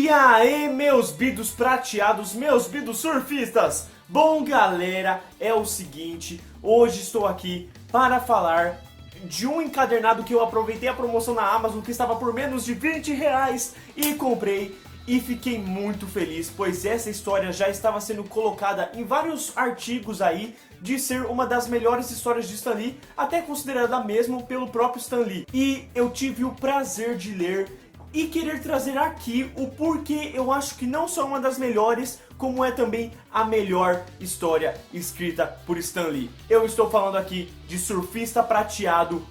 E aí, meus bidos prateados, meus bidos surfistas! Bom, galera, é o seguinte, hoje estou aqui para falar de um encadernado que eu aproveitei a promoção na Amazon, que estava por menos de R$20 e comprei. E fiquei muito feliz, pois essa história já estava sendo colocada em vários artigos aí de ser uma das melhores histórias de Stan Lee, até considerada mesmo pelo próprio Stan Lee. E eu tive o prazer de ler e querer trazer aqui o porquê eu acho que não só uma das melhores, como é também a melhor história escrita por Stan Lee. Eu estou falando aqui de Surfista Prateado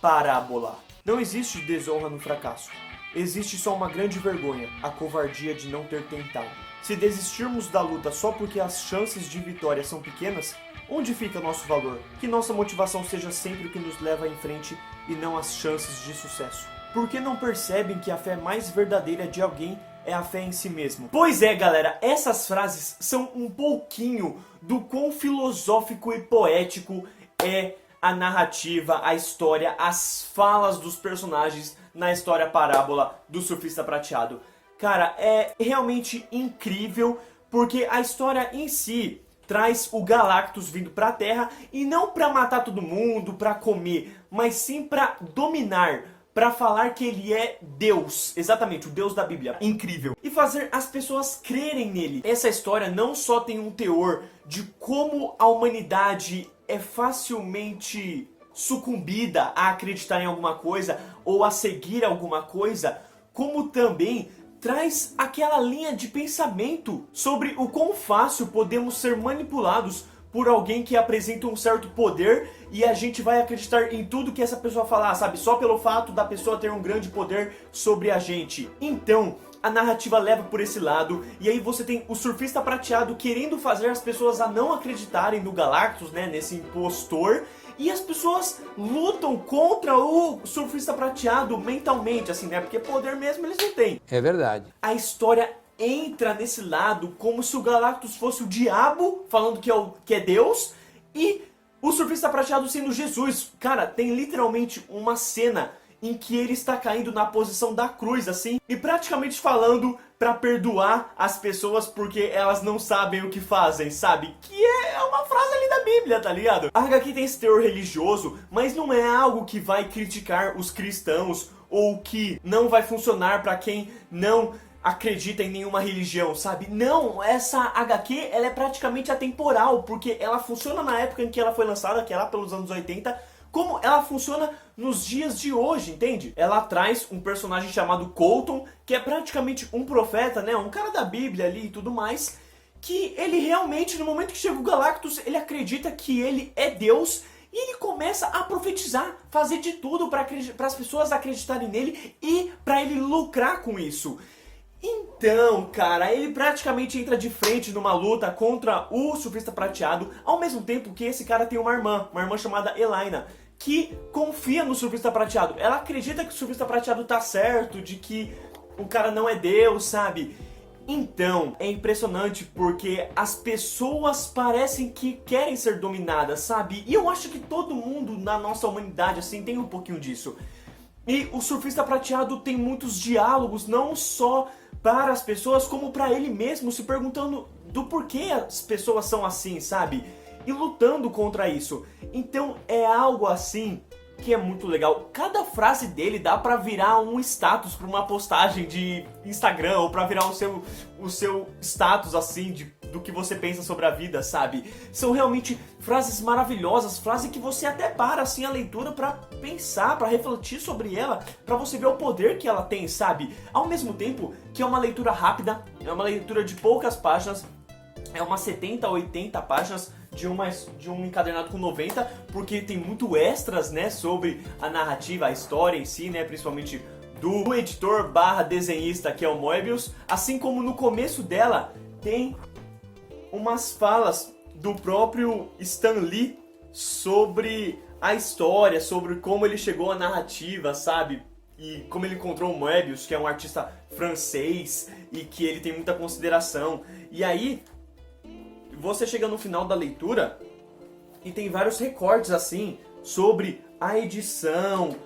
Parábola. Não existe desonra no fracasso. Existe só uma grande vergonha, a covardia de não ter tentado. Se desistirmos da luta só porque as chances de vitória são pequenas, onde fica nosso valor? Que nossa motivação seja sempre o que nos leva em frente e não as chances de sucesso. Por que não percebem que a fé mais verdadeira de alguém é a fé em si mesmo? Pois é, galera, essas frases são um pouquinho do quão filosófico e poético é a narrativa, a história, as falas dos personagens na história Parábola do Surfista Prateado. Cara, é realmente incrível, porque a história em si traz o Galactus vindo pra Terra, e não pra matar todo mundo, pra comer, mas sim pra dominar, pra falar que ele é Deus, exatamente, o Deus da Bíblia, incrível, e fazer as pessoas crerem nele. Essa história não só tem um teor de como a humanidade é facilmente sucumbida a acreditar em alguma coisa ou a seguir alguma coisa, como também traz aquela linha de pensamento sobre o quão fácil podemos ser manipulados por alguém que apresenta um certo poder e a gente vai acreditar em tudo que essa pessoa falar, sabe? Só pelo fato da pessoa ter um grande poder sobre a gente. Então, a narrativa leva por esse lado, e aí você tem o Surfista Prateado querendo fazer as pessoas a não acreditarem no Galactus, né? Nesse impostor. E as pessoas lutam contra o Surfista Prateado mentalmente, assim, né? Porque poder mesmo eles não têm. É verdade. A história entra nesse lado como se o Galactus fosse o diabo, falando que é Deus, e o Surfista Prateado sendo Jesus. Cara, tem literalmente uma cena em que ele está caindo na posição da cruz, assim, e praticamente falando pra perdoar as pessoas porque elas não sabem o que fazem, sabe? Que é uma frase ali da Bíblia, tá ligado? A HQ tem esse teor religioso, mas não é algo que vai criticar os cristãos ou que não vai funcionar pra quem não acredita em nenhuma religião, sabe? Não, essa HQ, ela é praticamente atemporal, porque ela funciona na época em que ela foi lançada, que é lá pelos anos 80, como ela funciona nos dias de hoje, entende? Ela traz um personagem chamado Colton, que é praticamente um profeta, né? Um cara da Bíblia ali e tudo mais, que ele realmente, no momento que chega o Galactus, ele acredita que ele é Deus, e ele começa a profetizar, fazer de tudo para as pessoas acreditarem nele e para ele lucrar com isso. Então, cara, ele praticamente entra de frente numa luta contra o Surfista Prateado, ao mesmo tempo que esse cara tem uma irmã chamada Elaina, que confia no Surfista Prateado. Ela acredita que o Surfista Prateado tá certo, de que o cara não é Deus, sabe? Então, é impressionante porque as pessoas parecem que querem ser dominadas, sabe? E eu acho que todo mundo na nossa humanidade, assim, tem um pouquinho disso. E o Surfista Prateado tem muitos diálogos, não só para as pessoas, como para ele mesmo, se perguntando do porquê as pessoas são assim, sabe? E lutando contra isso. Então é algo assim que é muito legal. Cada frase dele dá pra virar um status pra uma postagem de Instagram, ou pra virar o seu status assim do que você pensa sobre a vida, sabe? São realmente frases maravilhosas, frases que você até para assim a leitura pra pensar, pra refletir sobre ela, pra você ver o poder que ela tem, sabe? Ao mesmo tempo que é uma leitura rápida, é uma leitura de poucas páginas, é umas 70, 80 páginas de um encadernado com 90, porque tem muito extras, né, sobre a narrativa, a história em si, né, principalmente do editor barra desenhista, que é o Moebius, assim como no começo dela tem umas falas do próprio Stan Lee sobre a história, sobre como ele chegou à narrativa, sabe? E como ele encontrou o Moebius, que é um artista francês e que ele tem muita consideração. E aí você chega no final da leitura e tem vários recortes assim sobre a edição,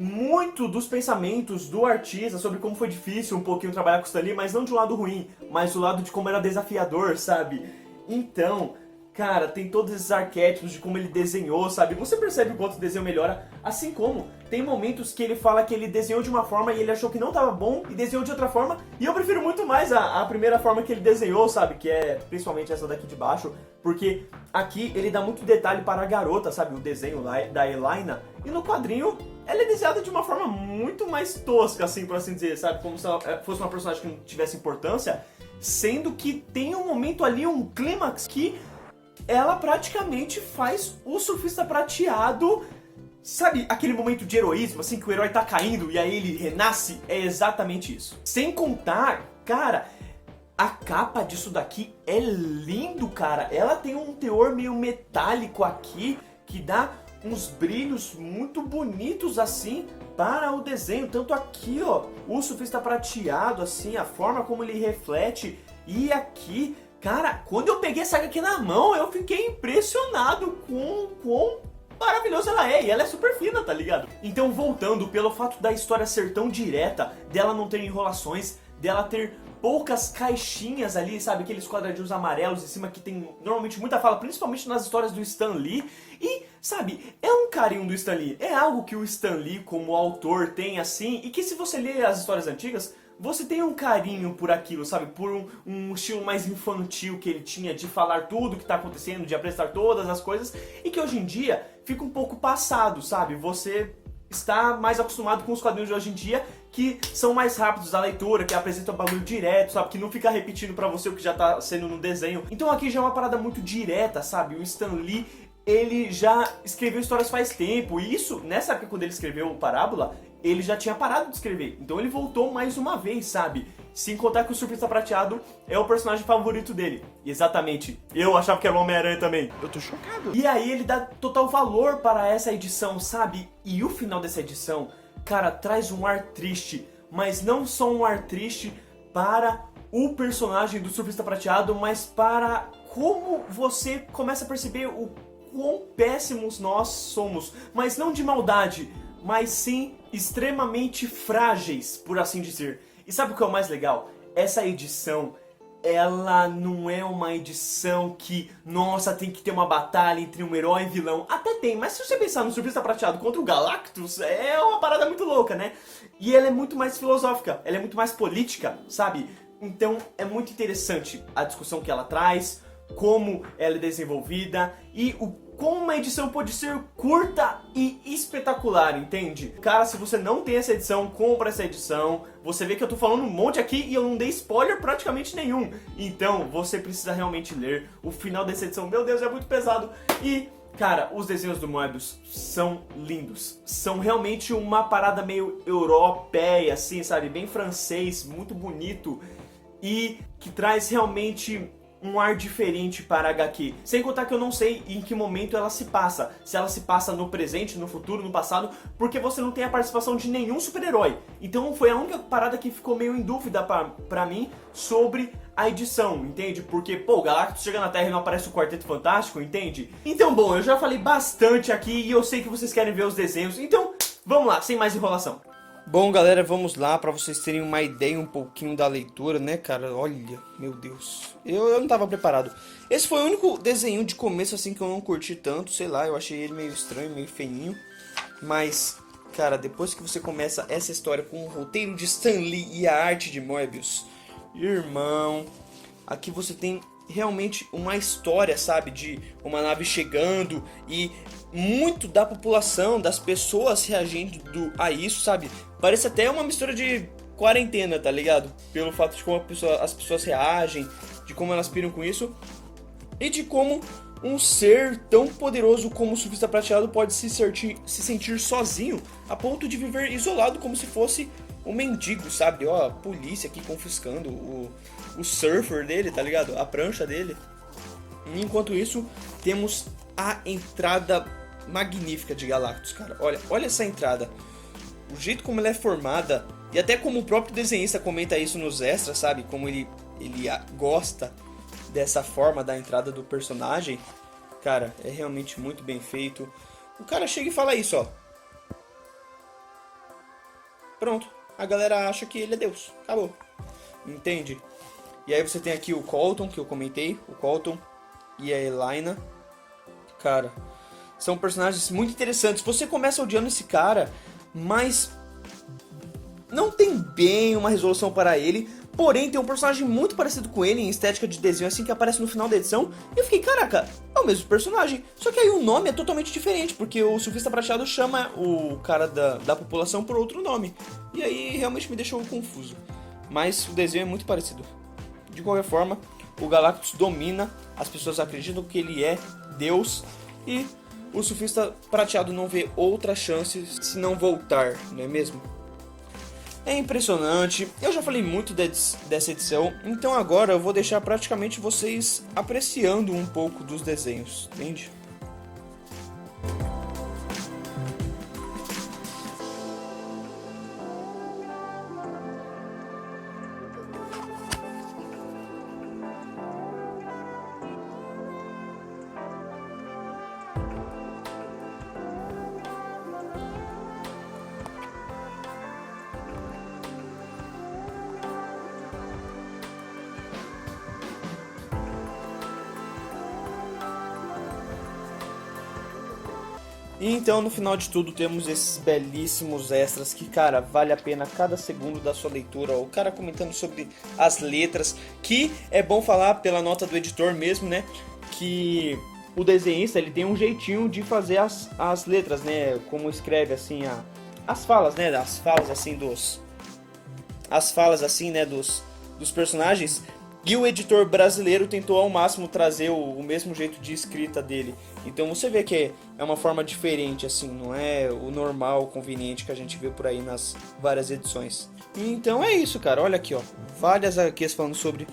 muito dos pensamentos do artista sobre como foi difícil um pouquinho trabalhar com o Stan Lee, mas não de um lado ruim, mas do lado de como era desafiador, sabe? Então, cara, tem todos esses arquétipos de como ele desenhou, sabe? Você percebe o quanto o desenho melhora, assim como tem momentos que ele fala que ele desenhou de uma forma e ele achou que não estava bom e desenhou de outra forma, e eu prefiro muito mais a primeira forma que ele desenhou, sabe? Que é principalmente essa daqui de baixo, porque aqui ele dá muito detalhe para a garota, sabe? O desenho lá da Elaina, e no quadrinho ela é desenhada de uma forma muito mais tosca, assim, por assim dizer, sabe? Como se ela fosse uma personagem que não tivesse importância, sendo que tem um momento ali, um clímax que ela praticamente faz o surfista prateado, sabe, aquele momento de heroísmo, assim, que o herói tá caindo e aí ele renasce, é exatamente isso. Sem contar, cara, a capa disso daqui é lindo, cara. Ela tem um teor meio metálico aqui, que dá uns brilhos muito bonitos, assim, para o desenho. Tanto aqui, ó, o surfista prateado, assim, a forma como ele reflete, e aqui... Cara, quando eu peguei essa HQ na mão, eu fiquei impressionado com quão maravilhosa ela é. E ela é super fina, tá ligado? Então, voltando, pelo fato da história ser tão direta, dela não ter enrolações, dela ter poucas caixinhas ali, sabe? Aqueles quadradinhos amarelos em cima que tem normalmente muita fala, principalmente nas histórias do Stan Lee. E, sabe, é um carinho do Stan Lee. É algo que o Stan Lee, como autor, tem assim. E que se você ler as histórias antigas... você tem um carinho por aquilo, sabe? Por um estilo mais infantil que ele tinha de falar tudo o que tá acontecendo, de apresentar todas as coisas, e que hoje em dia fica um pouco passado, sabe? Você está mais acostumado com os quadrinhos de hoje em dia, que são mais rápidos a leitura, que apresentam o bagulho direto, sabe? Que não fica repetindo pra você o que já tá sendo no desenho. Então aqui já é uma parada muito direta, sabe? O Stan Lee, ele já escreveu histórias faz tempo, e isso, nessa época quando ele escreveu o Parábola, ele já tinha parado de escrever, então ele voltou mais uma vez, sabe? Sem contar que o Surfista Prateado é o personagem favorito dele. E exatamente, eu achava que era o Homem-Aranha também. Eu tô chocado. E aí ele dá total valor para essa edição, sabe? E o final dessa edição, cara, traz um ar triste, mas não só um ar triste para o personagem do Surfista Prateado, mas para como você começa a perceber o quão péssimos nós somos, mas não de maldade, mas sim extremamente frágeis, por assim dizer. E sabe o que é o mais legal? Essa edição, ela não é uma edição que, nossa, tem que ter uma batalha entre um herói e vilão. Até tem, mas se você pensar no Surfista Prateado contra o Galactus, é uma parada muito louca, né? E ela é muito mais filosófica, ela é muito mais política, sabe? Então é muito interessante a discussão que ela traz, como ela é desenvolvida e como uma edição pode ser curta e espetacular, entende? Cara, se você não tem essa edição, compra essa edição. Você vê que eu tô falando um monte aqui e eu não dei spoiler praticamente nenhum. Então, você precisa realmente ler. O final dessa edição, meu Deus, é muito pesado. E, cara, os desenhos do Moebius são lindos. São realmente uma parada meio europeia, assim, sabe? Bem francês, muito bonito. E que traz realmente um ar diferente para a HQ. Sem contar que eu não sei em que momento ela se passa. Se ela se passa no presente, no futuro, no passado, porque você não tem a participação de nenhum super-herói. Então foi a única parada que ficou meio em dúvida pra mim sobre a edição, entende? Porque, pô, o Galactus chega na Terra e não aparece o Quarteto Fantástico, entende? Então, bom, eu já falei bastante aqui e eu sei que vocês querem ver os desenhos, então vamos lá, sem mais enrolação. Bom, galera, vamos lá pra vocês terem uma ideia um pouquinho da leitura, né, cara? Olha, meu Deus. Eu não tava preparado. Esse foi o único desenho de começo, assim, que eu não curti tanto. Sei lá, eu achei ele meio estranho, meio feinho. Mas, cara, depois que você começa essa história com o roteiro de Stan Lee e a arte de Moebius, irmão, aqui você tem realmente uma história, sabe? De uma nave chegando e muito da população, das pessoas reagindo a isso, sabe? Parece até uma mistura de quarentena, tá ligado? Pelo fato de como as pessoas reagem, de como elas piram com isso e de como um ser tão poderoso como o Surfista Prateado pode se sentir sozinho a ponto de viver isolado como se fosse um mendigo, sabe? Ó, a polícia aqui confiscando o surfer dele, tá ligado? A prancha dele. E enquanto isso, temos a entrada magnífica de Galactus, cara. Olha essa entrada. O jeito como ela é formada, e até como o próprio desenhista comenta isso nos extras, sabe? Como ele gosta dessa forma da entrada do personagem. Cara, é realmente muito bem feito. O cara chega e fala isso, ó. Pronto. A galera acha que ele é Deus. Acabou. Entende? E aí você tem aqui o Colton, que eu comentei. O Colton e a Elaina. Cara, são personagens muito interessantes. Você começa odiando esse cara, mas não tem bem uma resolução para ele. Porém, tem um personagem muito parecido com ele em estética de desenho, assim, que aparece no final da edição. E eu fiquei, caraca, é o mesmo personagem. Só que aí o nome é totalmente diferente, porque o Surfista Prateado chama o cara da população por outro nome. E aí realmente me deixou confuso. Mas o desenho é muito parecido. De qualquer forma, o Galactus domina, as pessoas acreditam que ele é Deus. E o Surfista Prateado não vê outra chance se não voltar, não é mesmo? É impressionante, eu já falei muito dessa edição, então agora eu vou deixar praticamente vocês apreciando um pouco dos desenhos, entende? E então, no final de tudo, temos esses belíssimos extras que, cara, vale a pena cada segundo da sua leitura. O cara comentando sobre as letras, que é bom falar pela nota do editor mesmo, né? Que o desenhista, ele tem um jeitinho de fazer as letras, né? Como escreve, assim, as falas, né? As falas, assim, dos personagens. E o editor brasileiro tentou ao máximo trazer o mesmo jeito de escrita dele. Então você vê que é uma forma diferente, assim, não é o normal, conveniente que a gente vê por aí nas várias edições. Então é isso, cara. Olha aqui, ó. Várias HQs falando sobre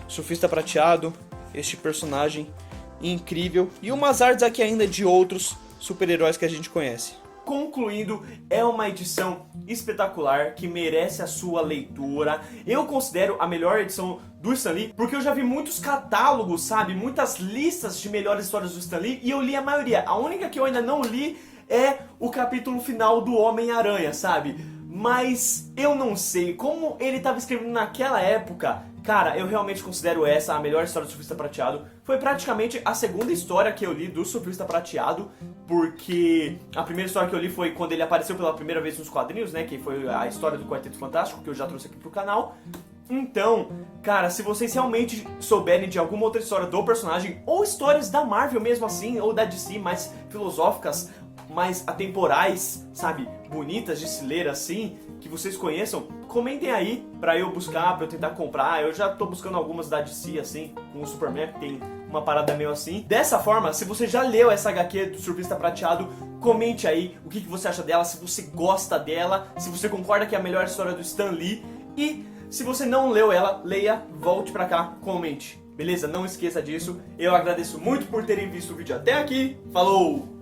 Surfista Prateado, este personagem incrível. E umas artes aqui ainda de outros super-heróis que a gente conhece. Concluindo, é uma edição espetacular que merece a sua leitura. Eu considero a melhor edição do Stan Lee, porque eu já vi muitos catálogos, sabe? Muitas listas de melhores histórias do Stan Lee e eu li a maioria. A única que eu ainda não li é o capítulo final do Homem-Aranha, sabe? Mas eu não sei, como ele estava escrevendo naquela época, cara, eu realmente considero essa a melhor história do Surfista Prateado. Foi praticamente a segunda história que eu li do Surfista Prateado, porque a primeira história que eu li foi quando ele apareceu pela primeira vez nos quadrinhos, né, que foi a história do Quarteto Fantástico, que eu já trouxe aqui pro canal. Então, cara, se vocês realmente souberem de alguma outra história do personagem, ou histórias da Marvel mesmo assim, ou da DC, mais filosóficas, mais atemporais, sabe, bonitas de se ler assim, que vocês conheçam, comentem aí pra eu buscar, pra eu tentar comprar. Eu já tô buscando algumas da DC, assim, com o Superman, que tem uma parada meio assim. Dessa forma, se você já leu essa HQ do Surfista Prateado, comente aí o que você acha dela, se você gosta dela, se você concorda que é a melhor história do Stan Lee. E se você não leu ela, leia, volte pra cá, comente. Beleza? Não esqueça disso. Eu agradeço muito por terem visto o vídeo até aqui. Falou!